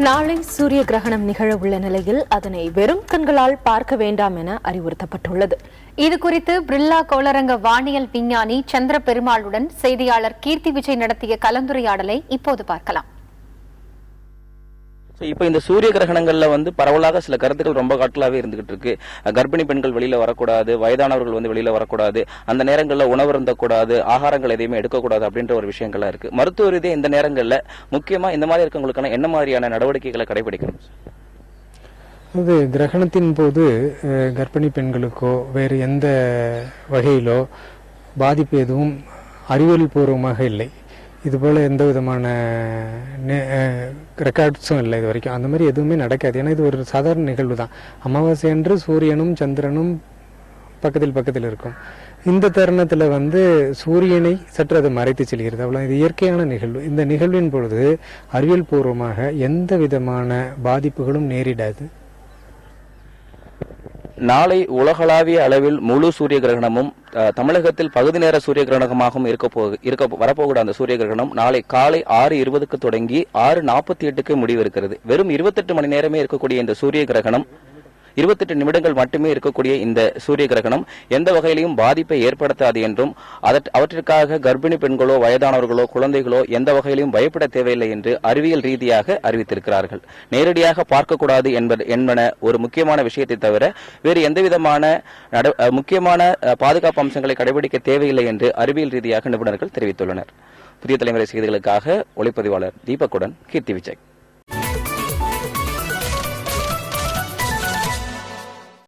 நாளை சூரிய கிரகணம் நிகழ உள்ள நிலையில் அதனை வெறும் கண்களால் பார்க்க வேண்டாம் என அறிவுறுத்தப்பட்டுள்ளது. இதுகுறித்து பிர்லா கோளரங்க வானியல் விஞ்ஞானி சந்திர பெருமாளுடன் செய்தியாளர் கீர்த்தி விஜய் நடத்திய கலந்துரையாடலை இப்போது பார்க்கலாம். இப்ப இந்த சூரிய கிரகணங்கள்ல பரவலாக சில கருத்துக்கள் ரொம்ப காட்டலாவே இருந்துகிட்டு இருக்கு. கர்ப்பிணி பெண்கள் வெளியில வரக்கூடாது, வயதானவர்கள் வெளியில வரக்கூடாது, அந்த நேரங்கள்ல உணவு இருந்தக்கூடாது, ஆகாரங்கள் எதையுமே எடுக்கக்கூடாது அப்படின்ற ஒரு விஷயங்கள்லாம் இருக்கு. மருத்துவ ரீதியா இந்த நேரங்கள்ல முக்கியமா இந்த மாதிரி இருக்கவங்களுக்கான என்ன மாதிரியான நடவடிக்கைகளை கடைபிடிக்கணும்? அது கிரகணத்தின் போது கர்ப்பிணி பெண்களுக்கோ வேறு எந்த வகையிலோ பாதிப்பு எதுவும் அறிவியல் பூர்வமாக இல்லை. இதுபோல எந்த விதமான ரெக்கார்ட்ஸும் இல்லை இது வரைக்கும். அந்த மாதிரி எதுவுமே நடக்காது. ஏன்னா இது ஒரு சாதாரண நிகழ்வு தான். அமாவாசை அன்று சூரியனும் சந்திரனும் பக்கத்தில் இருக்கும். இந்த தருணத்தில் சூரியனை சற்று அதை மறைத்து செல்கிறது. அவ்வளோ இது இயற்கையான நிகழ்வு. இந்த நிகழ்வின் பொழுது அறிவியல் பூர்வமாக எந்த விதமான பாதிப்புகளும் நேரிடாது. நாளை உலகளாவிய அளவில் முழு சூரிய கிரகணமும் தமிழகத்தில் பகுதி நேர சூரிய கிரகணமாகவும் வரப்போகிற அந்த சூரிய கிரகணம் நாளை காலை 6:20 தொடங்கி 6:48 முடிவு இருக்கிறது. வெறும் 28 மணி நேரமே இருக்கக்கூடிய இந்த சூரிய கிரகணம், 28 நிமிடங்கள் மட்டுமே இருக்கக்கூடிய இந்த சூரிய கிரகணம் எந்த வகையிலையும் பாதிப்பை ஏற்படுத்தாது என்றும் அவற்றிற்காக கர்ப்பிணி பெண்களோ வயதானவர்களோ குழந்தைகளோ எந்த வகையிலும் பயப்பட தேவையில்லை என்று அறிவியல் ரீதியாக அறிவித்திருக்கிறார்கள். நேரடியாக பார்க்கக்கூடாது என்பன ஒரு முக்கியமான விஷயத்தை தவிர வேறு எந்தவிதமான முக்கியமான பாதுகாப்பு அம்சங்களை கடைபிடிக்க தேவையில்லை என்று அறிவியல் ரீதியாக நிபுணர்கள் தெரிவித்துள்ளனர். புதிய தலைமுறை செய்திகளுக்காக ஒளிப்பதிவாளர் தீபக்குடன் கீர்த்தி விஜய்.